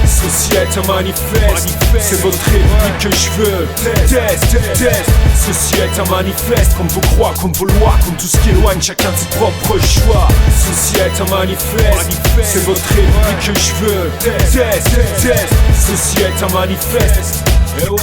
Ceci est un manifeste, c'est votre république que je veux. Test. Ceci est un manifeste contre vos croix, contre vos lois, contre tout ce qui éloigne chacun de ses propres choix. Ceci est un manifeste, c'est votre république que je veux. Test. Ceci est un manifeste. Et ouais.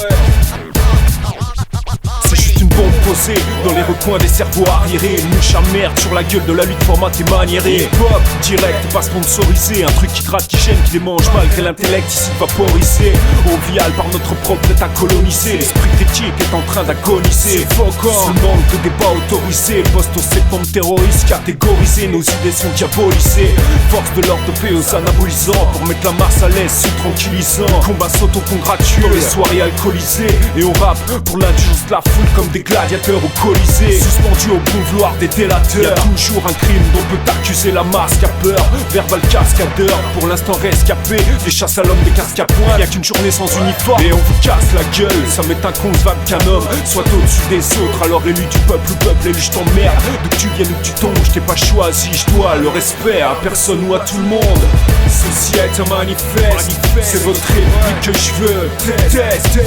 C'est juste une bombe posée dans les recoins des cerveaux arriérés. Une mouche à merde sur la gueule de la lutte formatée maniérée. Pop, direct, pas sponsorisé. Un truc qui gratte, qui gêne, qui les mange malgré l'intellect ici vaporisé. Ovial par notre propre état colonisé. L'esprit critique est en train d'agoniser. Suffocant, sous manque de débat autorisé. Poste au septembre terroriste catégorisé. Nos idées sont diabolisées. Force de l'ordre de paix aux anabolisants. Pour mettre la Mars à l'aise sous tranquillisant. Combat s'auto-congratule dans les soirées alcoolisées. Et on rappe pour l'indulgence de la foule comme des gladiateurs au Colisée. Suspendus au bon vouloir des délateurs. Y'a toujours un crime dont peut accuser la masse qui a peur. Verbal cascadeur, pour l'instant rescapé. Des chasses à l'homme, des casques à poing. Y'a qu'une journée sans uniforme et on vous casse la gueule. Ça m'est inconcevable qu'un homme soit au-dessus des autres. Alors élu du peuple ou peuple élu, je t'emmerde. D'où que tu viennes ou que tu tombes, je t'ai pas choisi. Je dois le respect à personne ou à tout le monde. Ceci est un manifeste, c'est votre république que je veux. Test.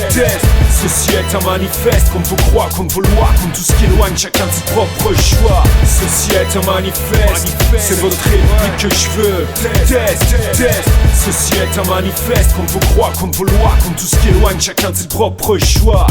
Ceci est un manifeste contre vos croix, contre vos lois, contre tout ce qui éloigne chacun de ses propres choix. Ceci est un manifeste, c'est votre république que je veux. Test. Ceci est un manifeste contre vos croix, contre vos lois, contre tout ce qui éloigne chacun de ses propres choix.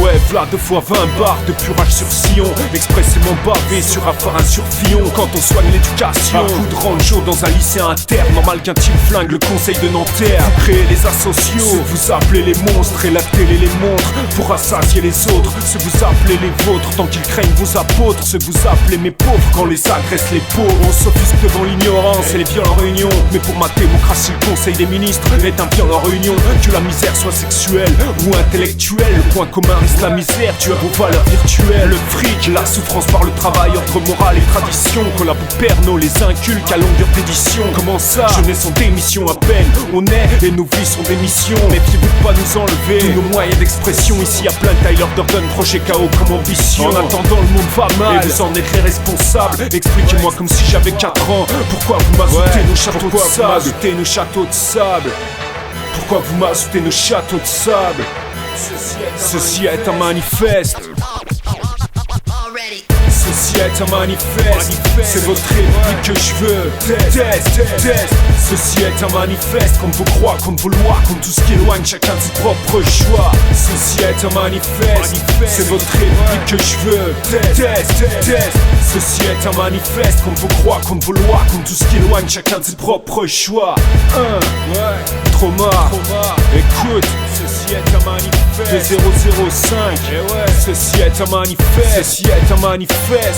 Ouais, v'là 2 fois 20 barres de purage sur sillon. Expressément bavé sur un phare, un surfillon. Quand on soigne l'éducation, un coup de rancho dans un lycée interne. Normal qu'un type flingue le conseil de Nanterre. Vous créez les asociaux, vous appelez les monstres. Et la télé les montre pour rassasier les autres. Se vous appelez les vôtres tant qu'ils craignent vos apôtres. Se vous appelez mes pauvres quand les agressent les pauvres. On s'offusque devant l'ignorance et les viols en réunion. Mais pour ma démocratie, le conseil des ministres est un viol en réunion. Que la misère soit sexuelle ou intellectuelle, le point commun la misère, tu as vos valeurs virtuelles. Le fric, la souffrance par le travail, ordre moral et tradition. Collabo Pernod les inculque à longueur d'édition. Comment ça, jeunesse sont démission à peine. On est et nos vies sont des missions. Méfiez-vous de pas nous enlever tous nos moyens d'expression. Ici y'a plein de Tyler Durden, projet KO comme ambition. En attendant le monde va mal et vous en êtes les responsables. Expliquez-moi comme si j'avais 4 ans. Pourquoi vous m'ajoutez nos châteaux de sable? Pourquoi vous m'ajoutez nos châteaux de sable? Ceci est un manifeste. Ceci est un manifeste, c'est votre république que je veux. Test. Ceci est un manifeste contre vos croix, contre vos lois, contre tout ce qui éloigne chacun de ses propres choix. Ceci est un manifeste, c'est votre république que je veux. Test. Ceci est un manifeste contre vos croix, contre vos lois, contre tout ce qui éloigne chacun de ses propres choix. Trauma. Écoute, ceci est un manifeste. 2005. Ceci est un manifeste.